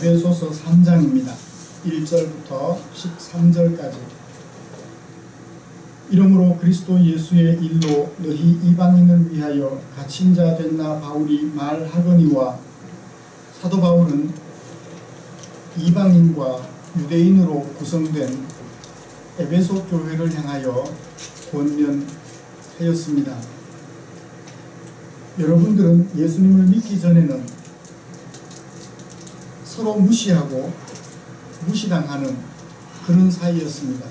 에베소서 3장입니다. 1절부터 13절까지. 이러므로 그리스도 예수의 일로 너희 이방인을 위하여 갇힌 자 된 나 바울이 말하거니와, 사도 바울은 이방인과 유대인으로 구성된 에베소 교회를 향하여 권면하였습니다. 여러분들은 예수님을 믿기 전에는 서로 무시하고 무시당하는 그런 사이였습니다.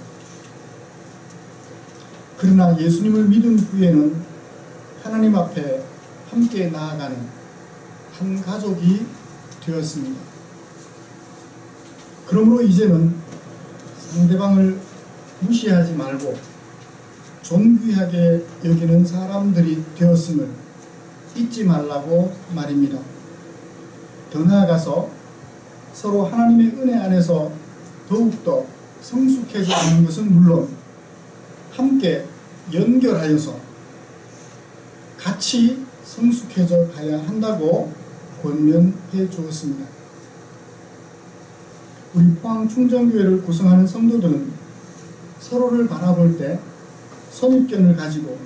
그러나 예수님을 믿은 후에는 하나님 앞에 함께 나아가는 한 가족이 되었습니다. 그러므로 이제는 상대방을 무시하지 말고 존귀하게 여기는 사람들이 되었음을 잊지 말라고 말입니다. 더 나아가서 서로 하나님의 은혜 안에서 더욱더 성숙해져 가는 것은 물론 함께 연결하여서 같이 성숙해져 가야 한다고 권면해 주었습니다. 우리 포항충정교회를 구성하는 성도들은 서로를 바라볼 때 선입견을 가지고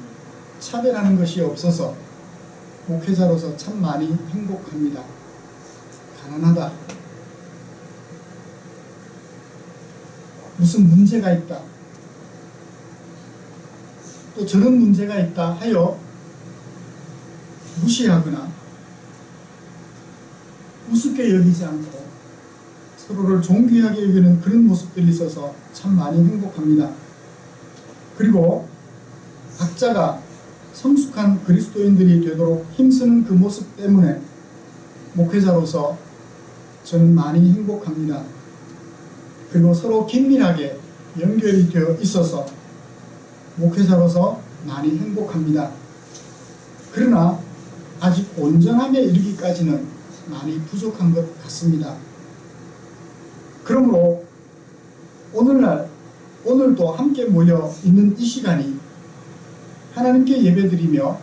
차별하는 것이 없어서 목회자로서 참 많이 행복합니다. 가난하다, 무슨 문제가 있다, 또 저런 문제가 있다 하여 무시하거나 우습게 여기지 않고 서로를 존귀하게 여기는 그런 모습들이 있어서 참 많이 행복합니다. 그리고 각자가 성숙한 그리스도인들이 되도록 힘쓰는 그 모습 때문에 목회자로서 저는 많이 행복합니다. 그리고 서로 긴밀하게 연결이 되어 있어서 목회자로서 많이 행복합니다. 그러나 아직 온전함에 이르기까지는 많이 부족한 것 같습니다. 그러므로 오늘도 함께 모여 있는 이 시간이 하나님께 예배드리며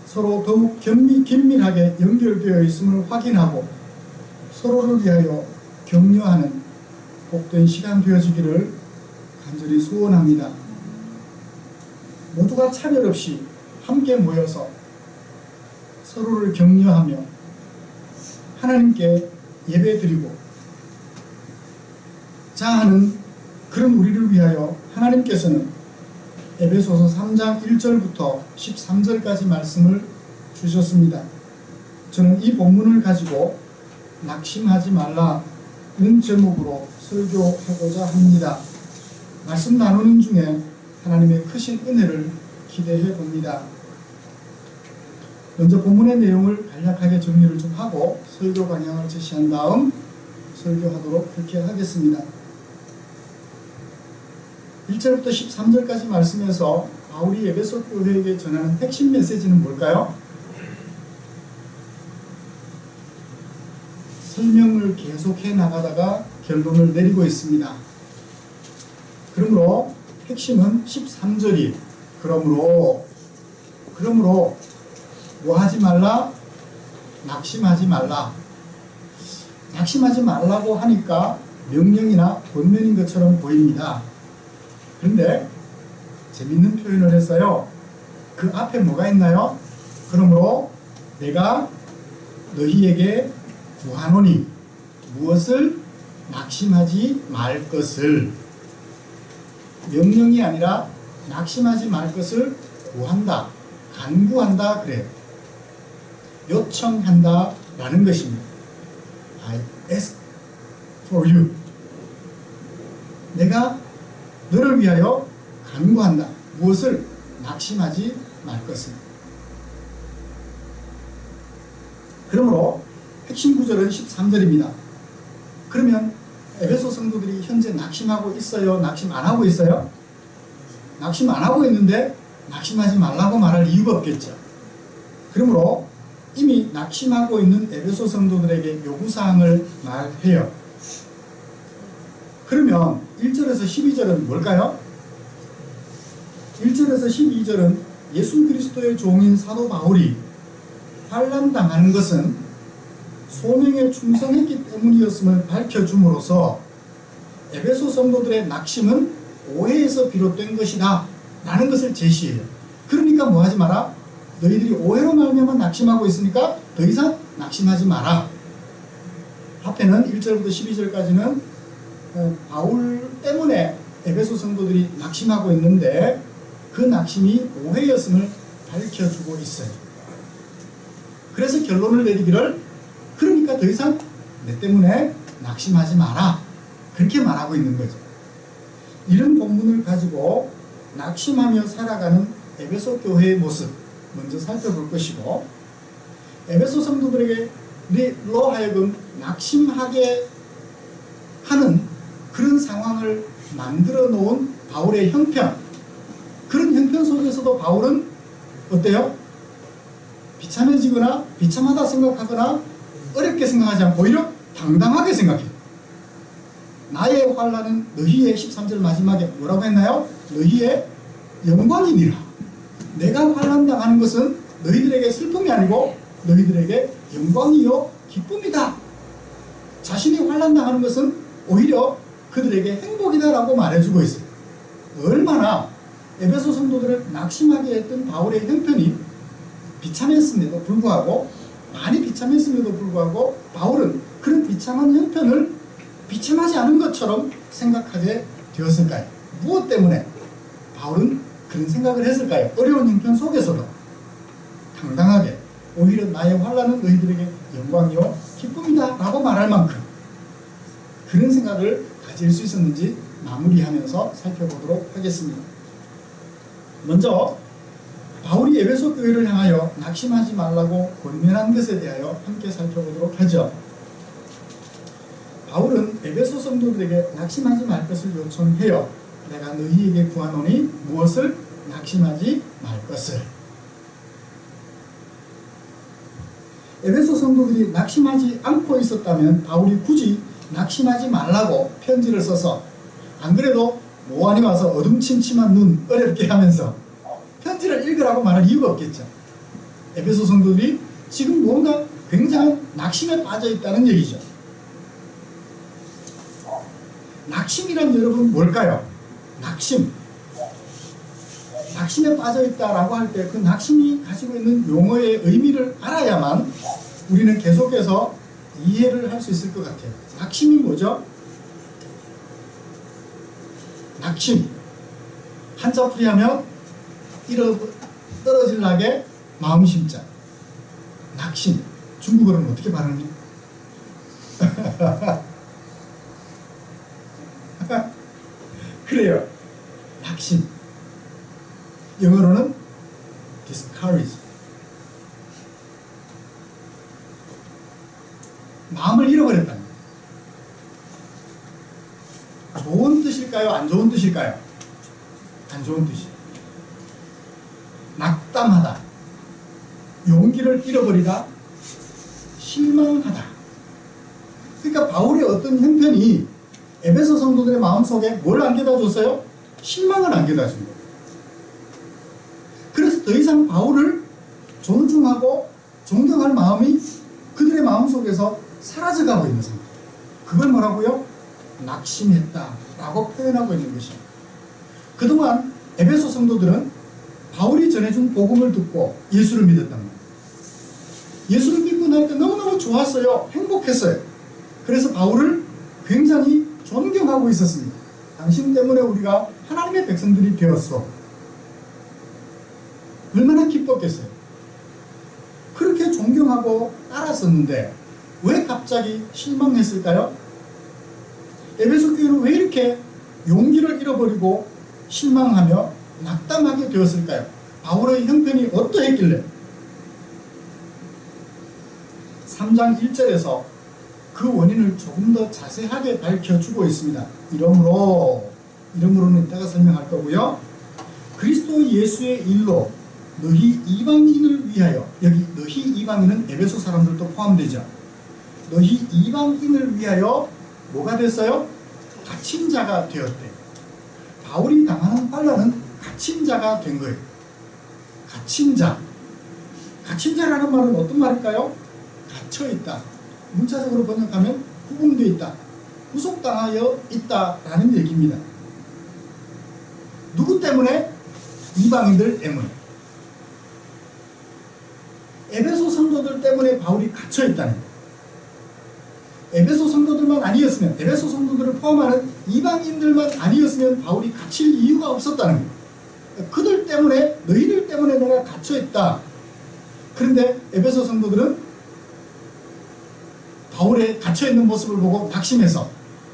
서로 더욱 긴밀하게 연결되어 있음을 확인하고 서로를 위하여 격려하는 복된 시간 되어지기를 간절히 소원합니다. 모두가 차별 없이 함께 모여서 서로를 격려하며 하나님께 예배드리고 자하는 그런 우리를 위하여 하나님께서는 에베소서 3장 1절부터 13절까지 말씀을 주셨습니다. 저는 이 본문을 가지고 낙심하지 말라는 제목으로 설교하고자 합니다. 말씀 나누는 중에 하나님의 크신 은혜를 기대해 봅니다. 먼저 본문의 내용을 간략하게 정리를 좀 하고 설교 방향을 제시한 다음 설교하도록 그렇게 하겠습니다. 1절부터 13절까지 말씀에서 바울이 에베소 교회에게 전하는 핵심 메시지는 뭘까요? 설명을 계속해 나가다가 결론을 내리고 있습니다. 그러므로 핵심은 13절이 그러므로 뭐 하지 말라? 낙심하지 말라. 낙심하지 말라고 하니까 명령이나 권면인 것처럼 보입니다. 그런데 재밌는 표현을 했어요. 그 앞에 뭐가 있나요? 그러므로 내가 너희에게 구하노니 무엇을? 낙심하지 말 것을. 명령이 아니라 낙심하지 말 것을 구한다, 간구한다 그래요. 요청한다 라는 것입니다. I ask for you. 내가 너를 위하여 간구한다. 무엇을? 낙심하지 말 것을. 그러므로 핵심 구절은 13절입니다. 그러면 에베소 성도들이 현재 낙심하고 있어요? 낙심 안 하고 있어요? 낙심 안 하고 있는데 낙심하지 말라고 말할 이유가 없겠죠. 그러므로 이미 낙심하고 있는 에베소 성도들에게 요구사항을 말해요. 그러면 1절에서 12절은 뭘까요? 1절에서 12절은 예수 그리스도의 종인 사도 바울이 환난당하는 것은 소명에 충성했기 때문이었음을 밝혀줌으로써 에베소 성도들의 낙심은 오해에서 비롯된 것이다 라는 것을 제시해요. 그러니까 뭐 하지 마라? 너희들이 오해로 말미암아 낙심하고 있으니까 더 이상 낙심하지 마라. 앞에는 1절부터 12절까지는 바울 때문에 에베소 성도들이 낙심하고 있는데 그 낙심이 오해였음을 밝혀주고 있어요. 그래서 결론을 내리기를 그러니까 더 이상 내 때문에 낙심하지 마라. 그렇게 말하고 있는 거죠. 이런 본문을 가지고 낙심하며 살아가는 에베소 교회의 모습 먼저 살펴볼 것이고, 에베소 성도들에게로 하여금 낙심하게 하는 그런 상황을 만들어 놓은 바울의 형편, 그런 형편 속에서도 바울은 어때요? 비참해지거나 비참하다 생각하거나 어렵게 생각하지 않고 오히려 당당하게 생각해요. 나의 환난은 너희의 13절 마지막에 뭐라고 했나요? 너희의 영광이니라. 내가 환난당하는 것은 너희들에게 슬픔이 아니고 너희들에게 영광이요 기쁨이다. 자신이 환난당하는 것은 오히려 그들에게 행복이다 라고 말해주고 있어요. 얼마나 에베소 성도들을 낙심하게 했던 바울의 형편이 비참했음에도 불구하고, 많이 비참했음에도 불구하고 바울은 그런 비참한 형편을 비참하지 않은 것처럼 생각하게 되었을까요? 무엇 때문에 바울은 그런 생각을 했을까요? 어려운 형편 속에서도 당당하게 오히려 나의 환난은 너희들에게 영광이요 기쁨이다 라고 말할 만큼 그런 생각을 가질 수 있었는지 마무리하면서 살펴보도록 하겠습니다. 먼저 바울이 에베소 교회를 향하여 낙심하지 말라고 권면한 것에 대하여 함께 살펴보도록 하죠. 바울은 에베소 성도들에게 낙심하지 말 것을 요청해요. 내가 너희에게 구하노니 무엇을? 낙심하지 말 것을. 에베소 성도들이 낙심하지 않고 있었다면 바울이 굳이 낙심하지 말라고 편지를 써서, 안 그래도 모안이 와서 어둠침침한 눈 어렵게 하면서 편지를 읽으라고 말할 이유가 없겠죠. 에베소 성도들이 지금 뭔가 굉장한 낙심에 빠져 있다는 얘기죠. 낙심이란 여러분 뭘까요? 낙심. 낙심에 빠져 있다라고 할 때 그 낙심이 가지고 있는 용어의 의미를 알아야만 우리는 계속해서 이해를 할 수 있을 것 같아요. 낙심이 뭐죠? 낙심. 한자풀이하면 떨어질락에 마음 심자. 낙심. 중국어로는 어떻게 발음하니? 그래요. 낙심. 영어로는 discourage. 마음을 잃어버렸다는 거예요. 좋은 뜻일까요? 안 좋은 뜻일까요? 안 좋은 뜻이에요. 낙담하다. 용기를 잃어버리다. 실망하다. 그러니까 바울의 어떤 형편이 에베소 성도들의 마음속에 뭘 안겨다 줬어요? 실망을 안겨다 준 거예요. 그래서 더 이상 바울을 존중하고 존경할 마음이 그들의 마음속에서 사라져가고 있는 상태. 그걸 뭐라고요? 낙심했다라고 표현하고 있는 것이에요. 그동안 에베소 성도들은 바울이 전해준 복음을 듣고 예수를 믿었단 말이에요. 예수를 믿고 나니까 너무너무 좋았어요. 행복했어요. 그래서 바울을 굉장히 존경하고 있었습니다. 당신 때문에 우리가 하나님의 백성들이 되었어. 얼마나 기뻤겠어요. 그렇게 존경하고 따랐었는데 왜 갑자기 실망했을까요? 에베소 교회는 왜 이렇게 용기를 잃어버리고 실망하며 낙담하게 되었을까요? 바울의 형편이 어떠했길래? 3장 1절에서 그 원인을 조금 더 자세하게 밝혀주고 있습니다. 이러므로는 이따가 설명할 거고요. 그리스도 예수의 일로 너희 이방인을 위하여, 여기 너희 이방인은 에베소 사람들도 포함되죠. 너희 이방인을 위하여 뭐가 됐어요? 갇힌 자가 되었대. 바울이 당하는 환난은 갇힌 자가 된 거예요. 갇힌 자. 갇힌 자라는 말은 어떤 말일까요? 갇혀있다. 문자적으로 번역하면 구금되어 있다, 구속당하여 있다라는 얘기입니다. 누구 때문에? 이방인들 때문에. 에베소 성도들 때문에 바울이 갇혀 있다는 거예요. 에베소 성도들만 아니었으면, 에베소 성도들을 포함하는 이방인들만 아니었으면 바울이 갇힐 이유가 없었다는 거예요. 그들 때문에, 너희들 때문에 내가 갇혀 있다. 그런데 에베소 성도들은 바울의 갇혀 있는 모습을 보고 낙심해서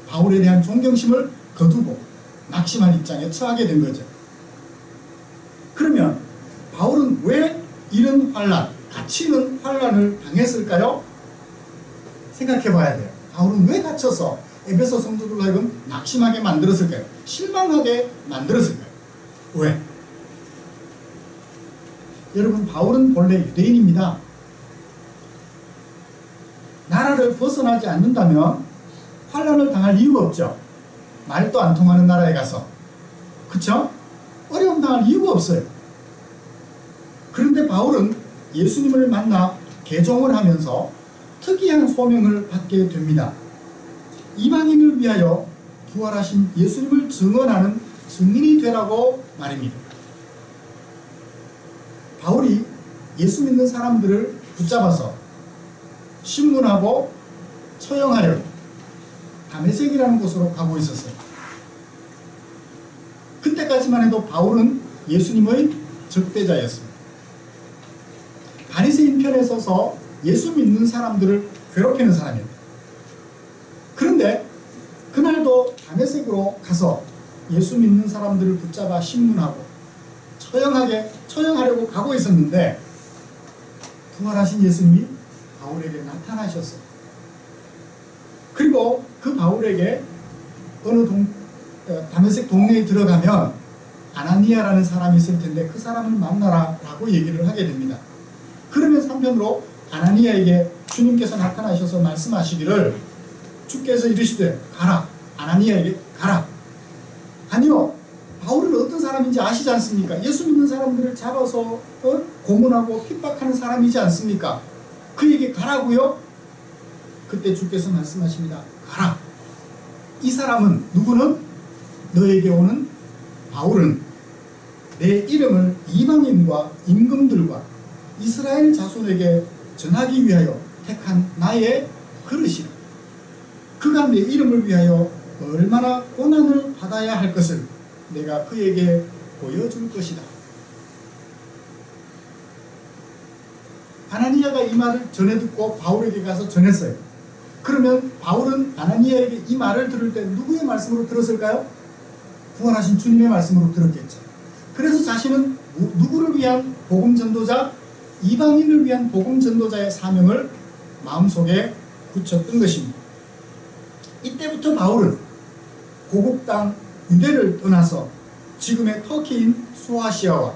바울에 대한 존경심을 거두고 낙심한 입장에 처하게 된 거죠. 그러면 바울은 왜 이런 환란, 갇히는 환란을 당했을까요? 생각해 봐야 돼요. 바울은 왜 갇혀서 에베소 성도들로 하여금 낙심하게 만들었을까요? 실망하게 만들었을까요? 왜? 여러분, 바울은 본래 유대인입니다. 나라를 벗어나지 않는다면 환란을 당할 이유가 없죠. 말도 안 통하는 나라에 가서. 그쵸? 어려움 당할 이유가 없어요. 그런데 바울은 예수님을 만나 개종을 하면서 특이한 소명을 받게 됩니다. 이방인을 위하여 부활하신 예수님을 증언하는 증인이 되라고 말입니다. 바울이 예수 믿는 사람들을 붙잡아서 신문하고 처형하려고 다메섹이라는 곳으로 가고 있었어요. 그때까지만 해도 바울은 예수님의 적대자였습니다. 바리새인 편에 서서 예수 믿는 사람들을 괴롭히는 사람이었다. 그런데 그날도 다메섹으로 가서 예수 믿는 사람들을 붙잡아 신문하고 처형하려고 가고 있었는데 부활하신 예수님이 바울에게 나타나셨어요. 그리고 그 바울에게 어느 다메섹 동네에 들어가면 아나니아라는 사람이 있을 텐데 그 사람을 만나라 라고 얘기를 하게 됩니다. 그러면서 한편으로 아나니아에게 주님께서 나타나셔서 말씀하시기를, 주께서 이르시되 가라, 아나니아에게 가라. 아니요, 바울은 어떤 사람인지 아시지 않습니까? 예수 믿는 사람들을 잡아서 고문하고 핍박하는 사람이지 않습니까? 그에게 가라고요? 그때 주께서 말씀하십니다. 가라. 이 사람은 누구는? 너에게 오는 바울은 내 이름을 이방인과 임금들과 이스라엘 자손에게 전하기 위하여 택한 나의 그릇이라. 그가 내 이름을 위하여 얼마나 고난을 받아야 할 것을 내가 그에게 보여줄 것이다. 아나니아가 이 말을 전해 듣고 바울에게 가서 전했어요. 그러면 바울은 아나니아에게 이 말을 들을 때 누구의 말씀으로 들었을까요? 부활하신 주님의 말씀으로 들었겠죠. 그래서 자신은 누구를 위한 복음 전도자? 이방인을 위한 복음 전도자의 사명을 마음속에 굳혔던 것입니다. 이때부터 바울은 고국 땅 유대를 떠나서 지금의 터키인 소아시아와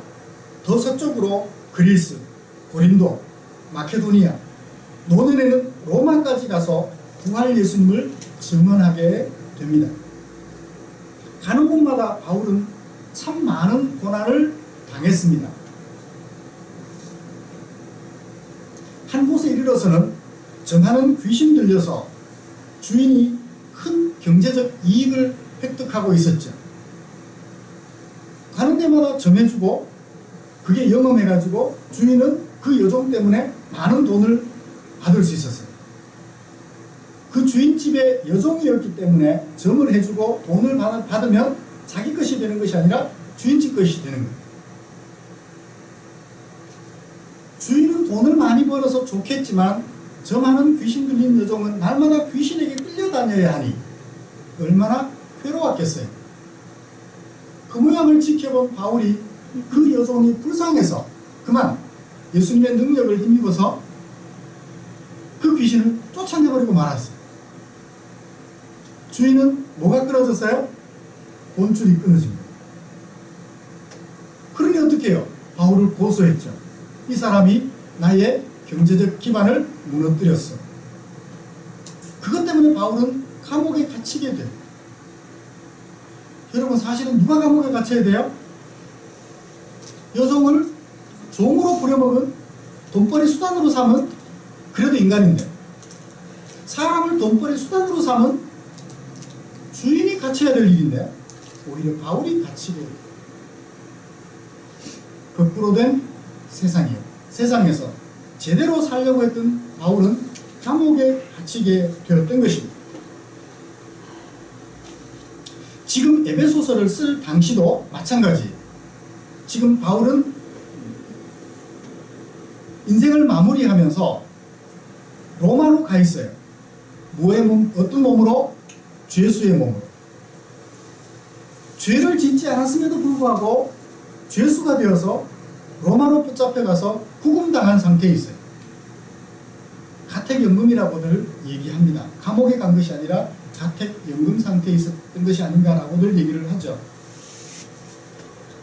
더 서쪽으로 그리스, 고린도, 마케도니아, 노년에는 로마까지 가서 부활 예수님을 증언하게 됩니다. 가는 곳마다 바울은 참 많은 고난을 당했습니다. 한 곳에 이르러서는 정하는 귀신 들려서 주인이 큰 경제적 이익을 획득하고 있었죠. 가는 데마다 정해주고 그게 영험해가지고 주인은 그 여종 때문에 많은 돈을 받을 수 있었어요. 그 주인집에 여종이었기 때문에 점을 해주고 돈을 받으면 자기 것이 되는 것이 아니라 주인집 것이 되는 거예요. 주인은 돈을 많이 벌어서 좋겠지만 저 많은 귀신 들린 여종은 날마다 귀신에게 끌려다녀야 하니 얼마나 괴로웠겠어요. 그 모양을 지켜본 바울이 그 여종이 불쌍해서 그만 예수님의 능력을 힘입어서 그 귀신을 쫓아내버리고 말았어요. 주인은 뭐가 끊어졌어요? 돈줄이 끊어집니다. 그러니 어떻게 해요? 바울을 고소했죠. 이 사람이 나의 경제적 기반을 무너뜨렸어. 그것 때문에 바울은 감옥에 갇히게 돼요. 여러분, 사실은 누가 감옥에 갇혀야 돼요? 여종을 종으로 부려먹은 돈벌이 수단으로 삼은 그래도 인간인데 사람을 돈벌이 수단으로 삼은 주인이 갇혀야 될 일인데 오히려 바울이 갇히게 거꾸로 된 세상이에요. 세상에서 제대로 살려고 했던 바울은 감옥에 갇히게 되었던 것입니다. 지금 에베소서를 쓸 당시도 마찬가지. 지금 바울은 인생을 마무리하면서 로마로 가 있어요. 뭐의 몸, 어떤 몸으로? 죄수의 몸으로. 죄를 짓지 않았음에도 불구하고 죄수가 되어서 로마로 붙잡혀가서 구금당한 상태에 있어요. 가택연금이라고들 얘기합니다. 감옥에 간 것이 아니라 가택연금 상태에 있었던 것이 아닌가라고들 얘기를 하죠.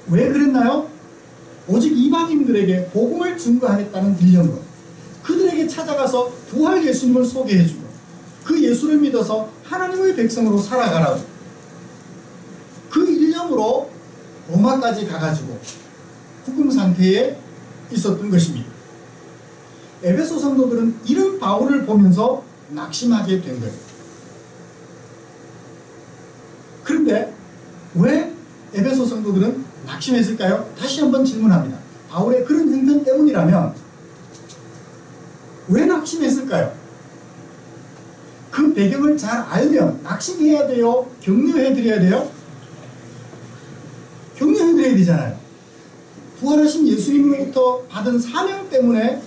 왜 그랬나요? 오직 이방인들에게 복음을 증거하겠다는 일념으로 그들에게 찾아가서 부활 예수님을 소개해주고 그 예수를 믿어서 하나님의 백성으로 살아가라고 그 일념으로 로마까지 가가지고 구금 상태에 있었던 것입니다. 에베소 성도들은 이런 바울을 보면서 낙심하게 된 거예요. 그런데 왜 에베소 성도들은 낙심했을까요? 다시 한번 질문합니다. 바울의 그런 형편 때문이라면 왜 낙심했을까요? 그 배경을 잘 알면 낙심해야 돼요? 격려해드려야 돼요? 격려해드려야 되잖아요. 부활하신 예수님으로부터 받은 사명 때문에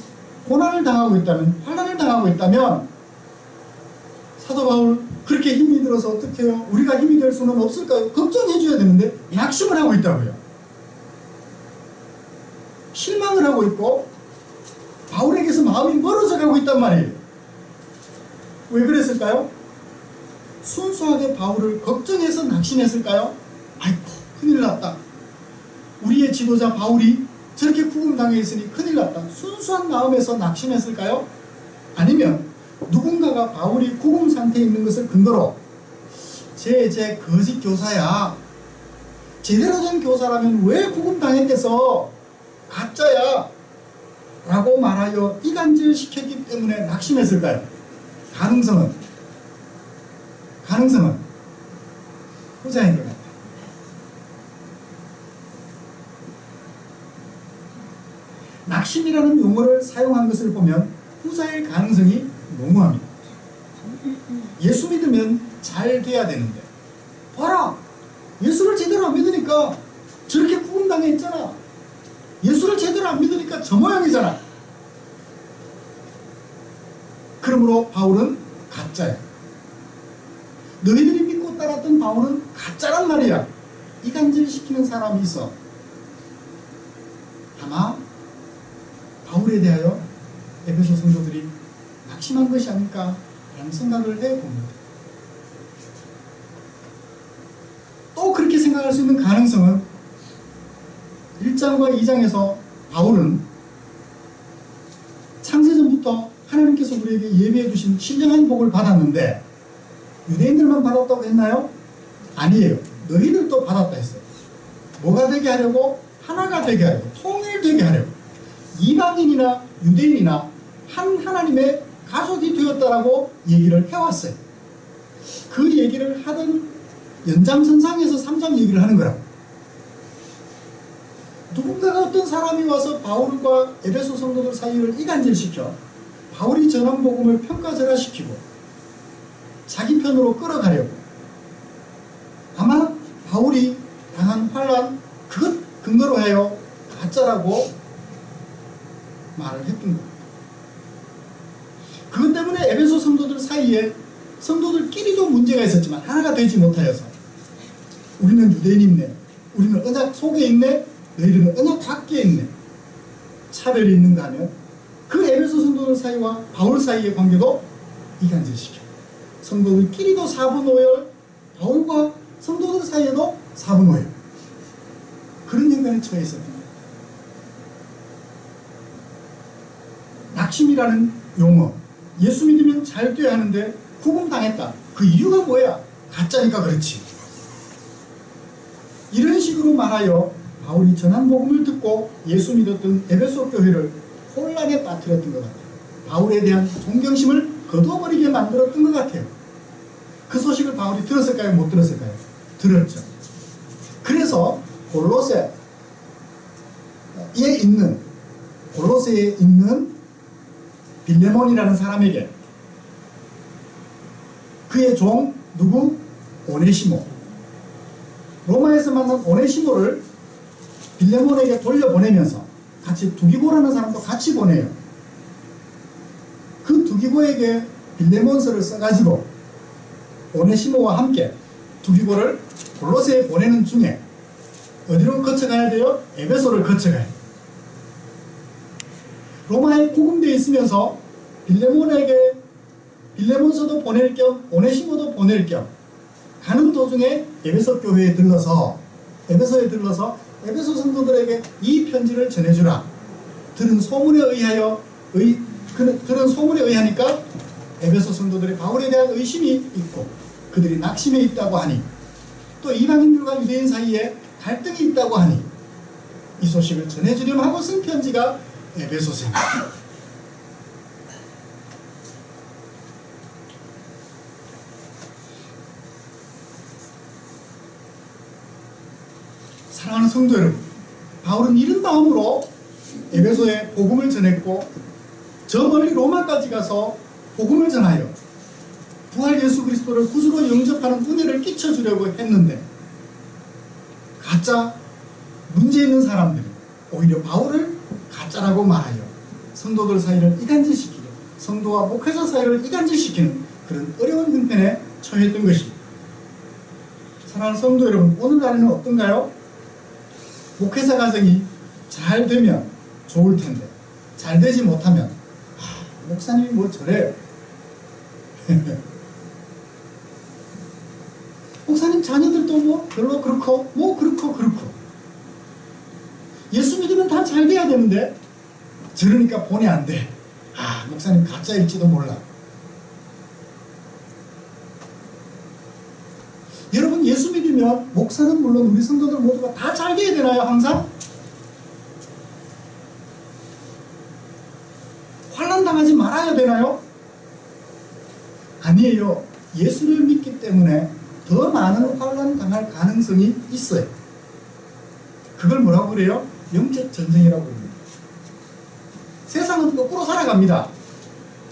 고난을 당하고 있다면, 환난을 당하고 있다면 사도 바울 그렇게 힘이 들어서 어떻게 해요? 우리가 힘이 될 수는 없을까요? 걱정해줘야 되는데 낙심을 하고 있다고요. 실망을 하고 있고 바울에게서 마음이 멀어져 가고 있단 말이에요. 왜 그랬을까요? 순수하게 바울을 걱정해서 낙심했을까요? 아이고 큰일 났다. 우리의 지도자 바울이 저렇게 구금당해 있으니 큰일 났다. 순수한 마음에서 낙심했을까요? 아니면 누군가가 바울이 구금 상태에 있는 것을 근거로 쟤 거짓 교사야. 제대로 된 교사라면 왜 구금당했겠어? 가짜야. 라고 말하여 이간질시켰기 때문에 낙심했을까요? 가능성은 후자인 것 같아요. 낙심이라는 용어를 사용한 것을 보면 후자일 가능성이 농후합니다. 예수 믿으면 잘 돼야 되는데 봐라! 예수를 제대로 안 믿으니까 저렇게 구금당해 있잖아. 예수를 제대로 안 믿으니까 저 모양이잖아. 그러므로 바울은 가짜야. 너희들이 믿고 따랐던 바울은 가짜란 말이야. 이간질시키는 사람이 있어. 아마 바울에 대하여 에베소 성도들이 낙심한 것이 아닐까 라는 생각을 해봅니다. 또 그렇게 생각할 수 있는 가능성은 1장과 2장에서 바울은 창세전부터 하나님께서 우리에게 예비해 주신 신령한 복을 받았는데 유대인들만 받았다고 했나요? 아니에요. 너희들도 받았다 했어요. 뭐가 되게 하려고? 하나가 되게 하려고, 통일되게 하려고. 이방인이나 유대인이나 한 하나님의 가족이 되었다라고 얘기를 해왔어요. 그 얘기를 하던 연장선상에서 3장 얘기를 하는 거라고. 누군가가 어떤 사람이 와서 바울과 에베소 성도들 사이를 이간질시켜 바울이 전한 복음을 평가절하시키고 자기 편으로 끌어가려고 아마 바울이 당한 환난 그것 근거로 해요. 가짜라고 말을 했던 겁니다. 그것 때문에 에베소 성도들 사이에 성도들끼리도 문제가 있었지만 하나가 되지 못하여서 우리는 유대인이 있네, 우리는 언약 속에 있네, 너희들은 언약 밖에 있네, 차별이 있는가 하면 그 에베소 성도들 사이와 바울 사이의 관계도 이간질시켜 성도들끼리도 4분 5열, 바울과 성도들 사이에도 4분 5열 그런 인간에 처해 있었습니다. 낙심이라는 용어, 예수 믿으면 잘 돼야 하는데 구금당했다. 그 이유가 뭐야? 가짜니까 그렇지. 이런 식으로 말하여 바울이 전한 복음을 듣고 예수 믿었던 에베소 교회를 혼란에 빠뜨렸던 것 같아요. 바울에 대한 존경심을 거둬버리게 만들었던 것 같아요. 그 소식을 바울이 들었을까요? 못 들었을까요? 들었죠. 그래서 골로새에 있는 빌레몬이라는 사람에게 그의 종 누구? 오네시모. 로마에서 만난 오네시모를 빌레몬에게 돌려보내면서 같이 두기고라는 사람도 같이 보내요. 그 두기고에게 빌레몬서를 써가지고 오네시모와 함께 두기고를 골로새에 보내는 중에 어디로 거쳐가야 돼요? 에베소를 거쳐가야 돼요. 로마에 구금되어 있으면서 빌레몬서도 보낼 겸 오네시모도 보낼 겸 가는 도중에 에베소에 들러서 에베소 성도들에게 이 편지를 전해주라. 들은 소문에 의하니까 에베소 성도들이 바울에 대한 의심이 있고 그들이 낙심해 있다고 하니 또 이방인들과 유대인 사이에 갈등이 있다고 하니 이 소식을 전해주려고 하고 쓴 편지가 에베소서입니다. 사랑하는 성도 여러분, 바울은 이런 마음으로 에베소에 복음을 전했고 저 멀리 로마까지 가서 복음을 전하여 부활 예수 그리스도를 구주로 영접하는 은혜를 끼쳐주려고 했는데 가짜 문제 있는 사람들이 오히려 바울을 가짜라고 말하여 성도들 사이를 이간질시키고 성도와 목회자 사이를 이간질시키는 그런 어려운 형편에 처했던 것입니다. 사랑하는 성도 여러분, 오늘날에는 어떤가요? 목회자 가정이 잘 되면 좋을 텐데 잘 되지 못하면 목사님이 뭐 저래요. 목사님 자녀들도 뭐 별로 그렇고 뭐 그렇고 예수 믿으면 다 잘 돼야 되는데 저러니까 본이 안 돼. 목사님 가짜일지도 몰라. 여러분, 예수 믿으면 목사는 물론 우리 성도들 모두가 다 잘 돼야 되나요? 항상? 환난 당하지 말아야 되나요? 아니에요. 예수를 믿기 때문에 더 많은 환난 당할 가능성이 있어요. 그걸 뭐라고 그래요? 영적 전쟁이라고 합니다. 세상은 거꾸로 살아갑니다.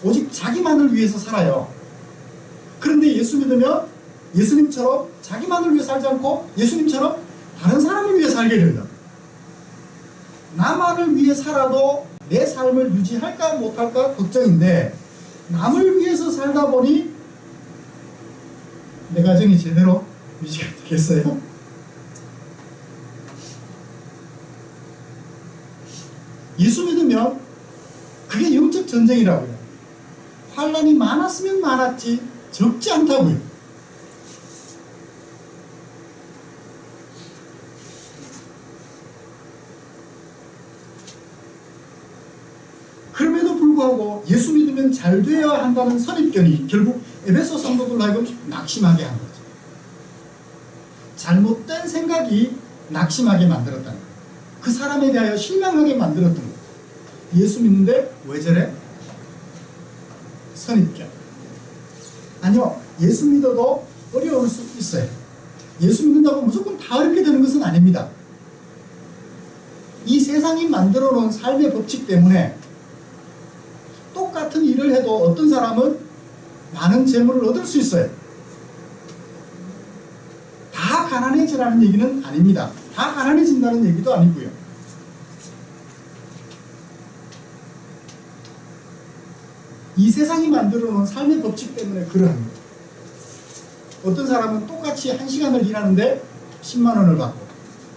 오직 자기만을 위해서 살아요. 그런데 예수 믿으면 예수님처럼 자기만을 위해 살지 않고 예수님처럼 다른 사람을 위해 살게 된다. 나만을 위해 살아도 내 삶을 유지할까 못할까 걱정인데 남을 위해서 살다 보니 내 가정이 제대로 유지가 되겠어요? 예수 믿으면 그게 영적 전쟁이라고요. 환난이 많았으면 많았지 적지 않다고요. 그럼에도 불구하고 예수 믿으면 잘 되어야 한다는 선입견이 결국 에베소 성도들 하여금 낙심하게 한 거죠. 잘못된 생각이 낙심하게 만들었다는 거예요. 그 사람에 대하여 실망하게 만들었던 거예요. 예수 믿는데 왜 저래? 선입견. 아니요, 예수 믿어도 어려울 수 있어요. 예수 믿는다고 무조건 다 어렵게 되는 것은 아닙니다. 이 세상이 만들어 놓은 삶의 법칙 때문에 똑같은 일을 해도 어떤 사람은 많은 재물을 얻을 수 있어요. 다 가난해지라는 얘기는 아닙니다. 다 가난해진다는 얘기도 아니고요. 이 세상이 만들어 놓은 삶의 법칙 때문에 그러한 거예요. 어떤 사람은 똑같이 1시간을 일하는데 10만 원을 받고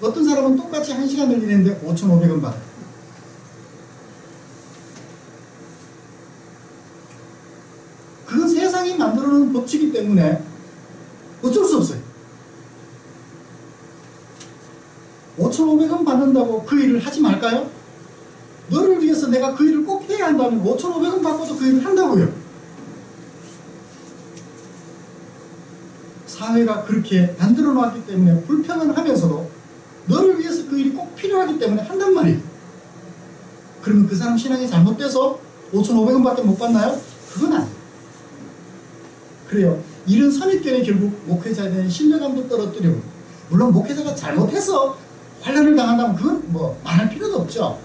어떤 사람은 똑같이 1시간을 일했는데 5,500원 받아요. 그건 세상이 만들어 놓은 법칙이기 때문에 어쩔 수 없어요. 5,500원 받는다고 그 일을 하지 말까요? 너를 위해서 내가 그 일을 꼭 해야 한다면 5,500원 받고도 그 일을 한다고요. 사회가 그렇게 만들어 놨기 때문에 불평은 하면서도 너를 위해서 그 일이 꼭 필요하기 때문에 한단 말이에요. 그러면 그 사람 신앙이 잘못돼서 5,500원 밖에 못 받나요? 그건 아니에요. 그래요. 이런 선입견이 결국 목회자에 대한 신뢰감도 떨어뜨리고, 물론 목회자가 잘못해서 환난을 당한다면 그건 뭐 말할 필요도 없죠.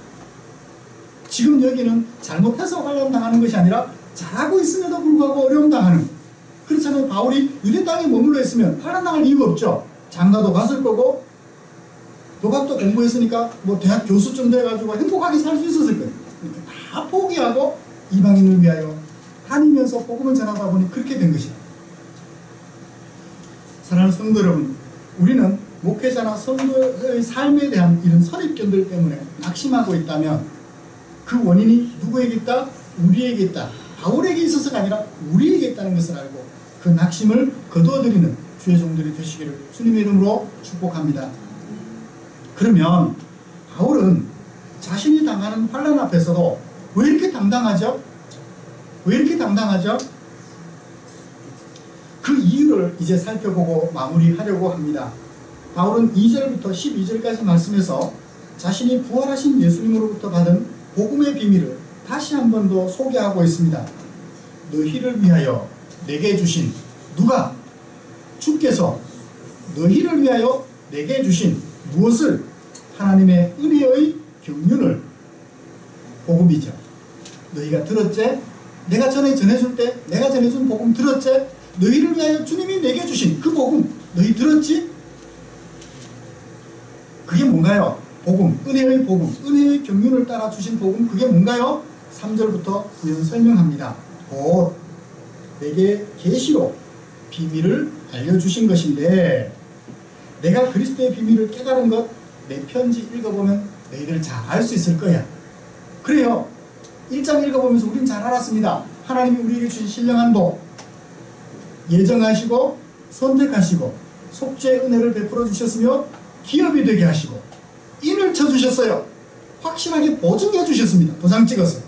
지금 여기는 잘못해서 환난 당하는 것이 아니라 잘하고 있음에도 불구하고 어려움 당하는, 그렇잖아요. 바울이 유대 땅에 머물러 있으면 환난 당할 이유가 없죠. 장가도 갔을 거고 도박도 공부했으니까 뭐 대학 교수쯤 돼가지고 행복하게 살 수 있었을 거예요. 다 포기하고 이방인을 위하여 다니면서 복음을 전하다 보니 그렇게 된 것이다. 사랑하는 성도 여러분, 우리는 목회자나 성도의 삶에 대한 이런 선입견들 때문에 낙심하고 있다면 그 원인이 누구에게 있다? 우리에게 있다. 바울에게 있어서가 아니라 우리에게 있다는 것을 알고 그 낙심을 거두어드리는 주의 종들이 되시기를 주님의 이름으로 축복합니다. 그러면 바울은 자신이 당하는 환난 앞에서도 왜 이렇게 당당하죠? 왜 이렇게 당당하죠? 그 이유를 이제 살펴보고 마무리하려고 합니다. 바울은 2절부터 12절까지 말씀에서 자신이 부활하신 예수님으로부터 받은 복음의 비밀을 다시 한 번 더 소개하고 있습니다. 너희를 위하여 내게 주신, 누가? 주께서 너희를 위하여 내게 주신 무엇을? 하나님의 은혜의 경륜을, 복음이죠. 너희가 들었지? 내가 전에 전해줄 때 내가 전해준 복음 들었지? 너희를 위하여 주님이 내게 주신 그 복음 너희 들었지? 그게 뭔가요? 복음, 은혜의 복음, 은혜의 경륜을 따라 주신 복음, 그게 뭔가요? 3절부터 구현 설명합니다. 곧 내게 계시로 비밀을 알려주신 것인데, 내가 그리스도의 비밀을 깨달은 것 내 편지 읽어보면 너희들 잘 알 수 있을 거야. 그래요. 1장 읽어보면서 우린 잘 알았습니다. 하나님이 우리에게 주신 신령한 복, 예정하시고 선택하시고 속죄의 은혜를 베풀어 주셨으며 기업이 되게 하시고 인을 쳐주셨어요. 확실하게 보증해 주셨습니다. 도장 찍어서.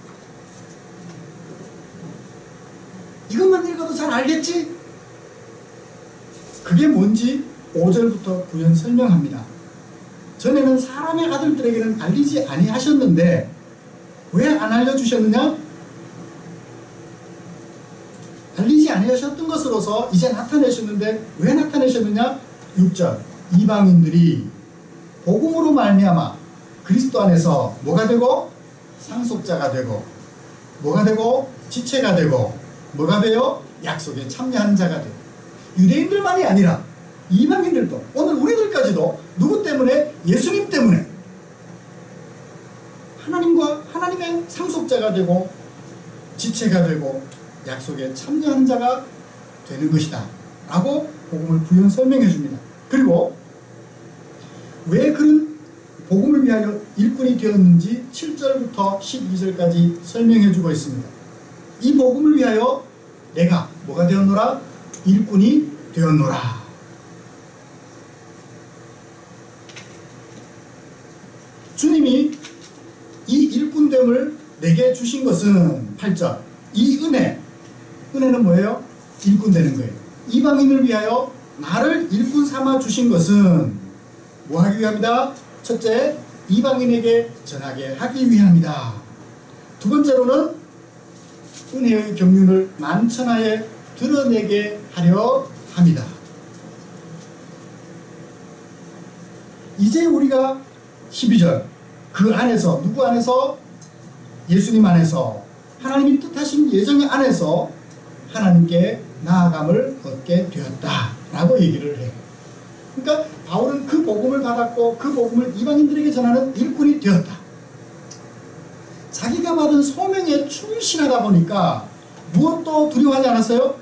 이것만 읽어도 잘 알겠지? 그게 뭔지 5절부터 구현 설명합니다. 전에는 사람의 아들들에게는 알리지 아니하셨는데 왜 안 알려주셨느냐? 알리지 아니하셨던 것으로서 이제 나타내셨는데 왜 나타내셨느냐? 6절 이방인들이 복음으로 말미암아 그리스도 안에서 뭐가 되고? 상속자가 되고, 뭐가 되고? 지체가 되고, 뭐가 돼요? 약속에 참여하는 자가 돼요. 유대인들만이 아니라 이방인들도, 오늘 우리들까지도 누구 때문에? 예수님 때문에 하나님과 하나님의 상속자가 되고 지체가 되고 약속에 참여하는 자가 되는 것이다 라고 복음을 부연 설명해 줍니다. 그리고 왜 그런 복음을 위하여 일꾼이 되었는지 7절부터 12절까지 설명해 주고 있습니다. 이 복음을 위하여 내가 뭐가 되었노라? 일꾼이 되었노라. 주님이 이 일꾼됨을 내게 주신 것은 8절 이 은혜는 뭐예요? 일꾼 되는 거예요. 이방인을 위하여 나를 일꾼 삼아 주신 것은 뭐 하기 위함이다? 첫째, 이방인에게 전하게 하기 위함이다. 두 번째로는 은혜의 경륜을 만천하에 드러내게 하려 합니다. 이제 우리가 12절 그 안에서, 누구 안에서? 예수님 안에서, 하나님이 뜻하신 예정 안에서 하나님께 나아감을 얻게 되었다 라고 얘기를 해요. 그러니까 바울은 그 복음을 받았고 그 복음을 이방인들에게 전하는 일꾼이 되었다. 자기가 받은 소명에 충실하다 보니까 무엇도 두려워하지 않았어요?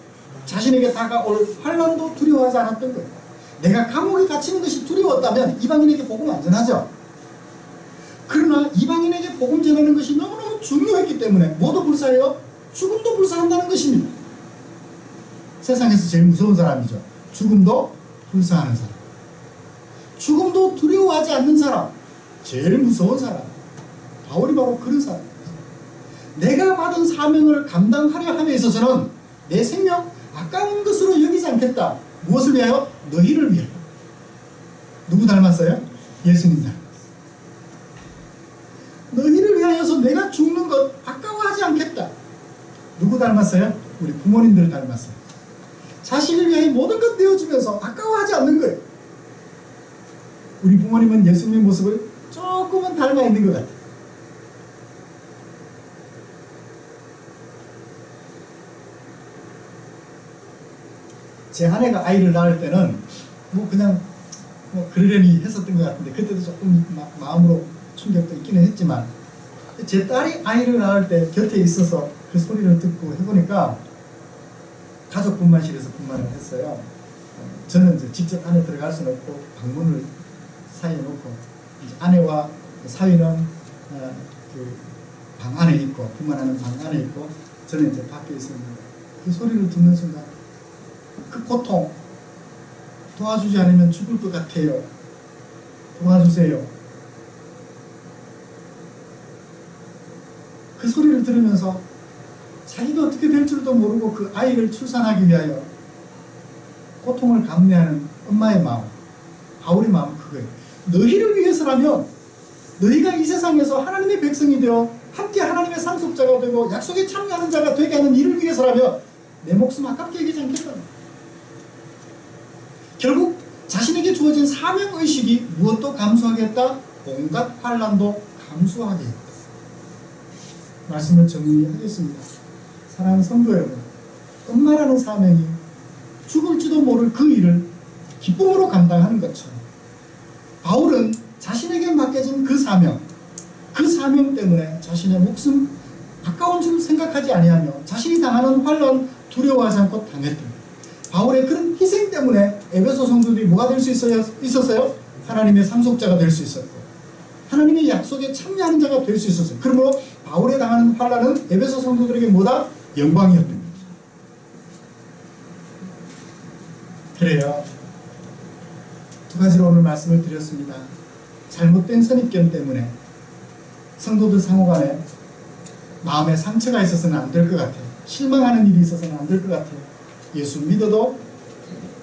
자신에게 다가올 환난도 두려워하지 않았던 거예요. 내가 감옥에 갇히는 것이 두려웠다면 이방인에게 복음 안 전하죠. 그러나 이방인에게 복음 전하는 것이 너무너무 중요했기 때문에 뭐도 불사해요? 죽음도 불사한다는 것입니다. 세상에서 제일 무서운 사람이죠. 죽음도 불사하는 사람. 죽음도 두려워하지 않는 사람. 제일 무서운 사람. 바울이 바로 그런 사람입니다. 내가 받은 사명을 감당하려 함에 있어서는 내 생명 아까운 것으로 여기지 않겠다. 무엇을 위하여? 너희를 위하여. 누구 닮았어요? 예수님 닮았어요. 너희를 위하여서 내가 죽는 것 아까워하지 않겠다. 누구 닮았어요? 우리 부모님들 닮았어요. 자신을 위해 모든 것 내어주면서 아까워하지 않는 거예요. 우리 부모님은 예수님의 모습을 조금은 닮아 있는 것 같아요. 제 아내가 아이를 낳을 때는 그냥 그러려니 했었던 것 같은데, 그때도 조금 마음으로 충격도 있기는 했지만, 제 딸이 아이를 낳을 때 곁에 있어서 그 소리를 듣고 해보니까 가족 분만실에서 분만을 했어요. 저는 이제 직접 안에 들어갈 수는 없고 방문을 사이에 놓고, 이제 아내와 사위는 그 방 안에 있고, 분만하는 방 안에 있고, 저는 이제 밖에 있습니다. 그 소리를 듣는 순간 그 고통, 도와주지 않으면 죽을 것 같아요. 도와주세요. 그 소리를 들으면서 자기가 어떻게 될 줄도 모르고 그 아이를 출산하기 위하여 고통을 감내하는 엄마의 마음, 바울의 마음은 그거예요. 너희를 위해서라면, 너희가 이 세상에서 하나님의 백성이 되어 함께 하나님의 상속자가 되고 약속에 참여하는 자가 되게 하는 일을 위해서라면 내 목숨 아깝게 여기지 않겠다. 결국 자신에게 주어진 사명의식이 무엇도 감수하겠다? 온갖 환난도 감수하겠다. 말씀을 정리하겠습니다. 사랑하는 성도 여러분, 엄마라는 사명이 죽을지도 모를 그 일을 기쁨으로 감당하는 것처럼, 바울은 자신에게 맡겨진 그 사명 때문에 자신의 목숨 아까운 줄 생각하지 아니하며 자신이 당하는 환난 두려워하지 않고 당했습니다. 바울의 그런 희생 때문에 에베소 성도들이 뭐가 될 수 있었어요? 하나님의 상속자가 될 수 있었고, 하나님의 약속에 참여하는 자가 될 수 있었어요. 그러므로 바울에 당하는 환난은 에베소 성도들에게 뭐다? 영광이었던 거죠. 그래요. 두 가지로 오늘 말씀을 드렸습니다. 잘못된 선입견 때문에 성도들 상호간에 마음에 상처가 있어서는 안 될 것 같아요. 실망하는 일이 있어서는 안 될 것 같아요. 예수 믿어도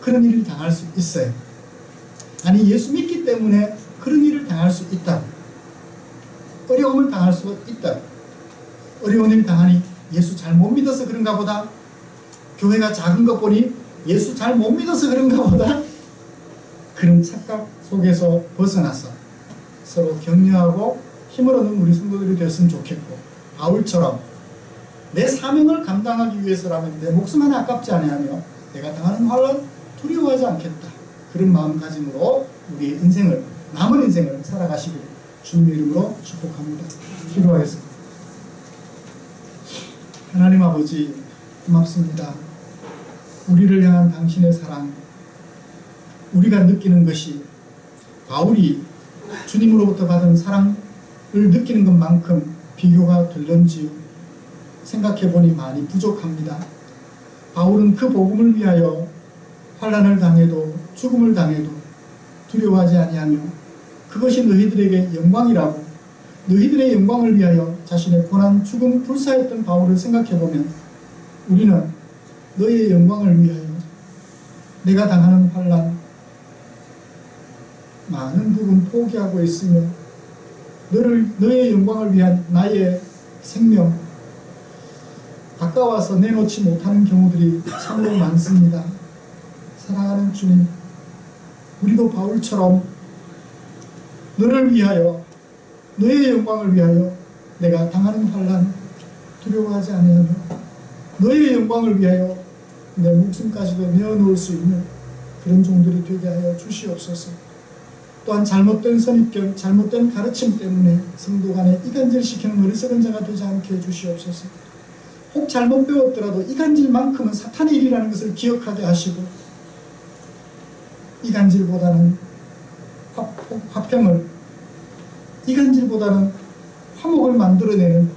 그런 일을 당할 수 있어요. 아니, 예수 믿기 때문에 그런 일을 당할 수 있다. 어려움을 당할 수 있다. 어려운 일 당하니 예수 잘 못 믿어서 그런가 보다. 교회가 작은 것 보니 예수 잘 못 믿어서 그런가 보다. 그런 착각 속에서 벗어나서 서로 격려하고 힘을 얻는 우리 성도들이 되었으면 좋겠고, 바울처럼 내 사명을 감당하기 위해서라면 내 목숨 하나 아깝지 아니하며 내가 당하는 환난 두려워하지 않겠다. 그런 마음가짐으로 우리의 인생을, 남은 인생을 살아가시길 주님의 이름으로 축복합니다. 기도하겠습니다. 하나님 아버지, 고맙습니다. 우리를 향한 당신의 사랑, 우리가 느끼는 것이 바울이 주님으로부터 받은 사랑을 느끼는 것만큼 비교가 될런지요. 생각해보니 많이 부족합니다. 바울은 그 복음을 위하여 환난을 당해도 죽음을 당해도 두려워하지 아니하며 그것이 너희들에게 영광이라고, 너희들의 영광을 위하여 자신의 고난, 죽음, 불사했던 바울을 생각해보면 우리는 너희의 영광을 위하여 내가 당하는 환난 많은 부분 포기하고 있으며 너의 영광을 위한 나의 생명 가까워서 내놓지 못하는 경우들이 참으로 많습니다. 사랑하는 주님, 우리도 바울처럼 너를 위하여, 너의 영광을 위하여 내가 당하는 환난 두려워하지 아니하며 너의 영광을 위하여 내 목숨까지도 내어놓을 수 있는 그런 종들이 되게 하여 주시옵소서. 또한 잘못된 선입견, 잘못된 가르침 때문에 성도 간에 이간질시키는 어리석은 자가 되지 않게 해주시옵소서. 혹 잘못 배웠더라도 이간질만큼은 사탄의 일이라는 것을 기억하게 하시고, 이간질보다는 화평을, 이간질보다는 화목을 만들어내는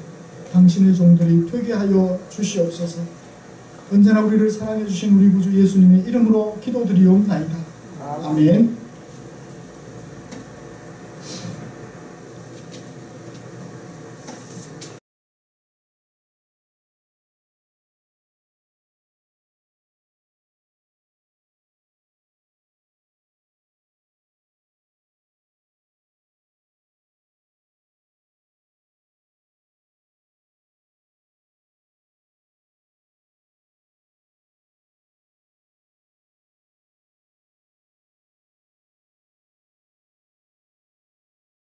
당신의 종들이 되게 하여 주시옵소서. 언제나 우리를 사랑해 주신 우리 구주 예수님의 이름으로 기도드리옵나이다. 아멘.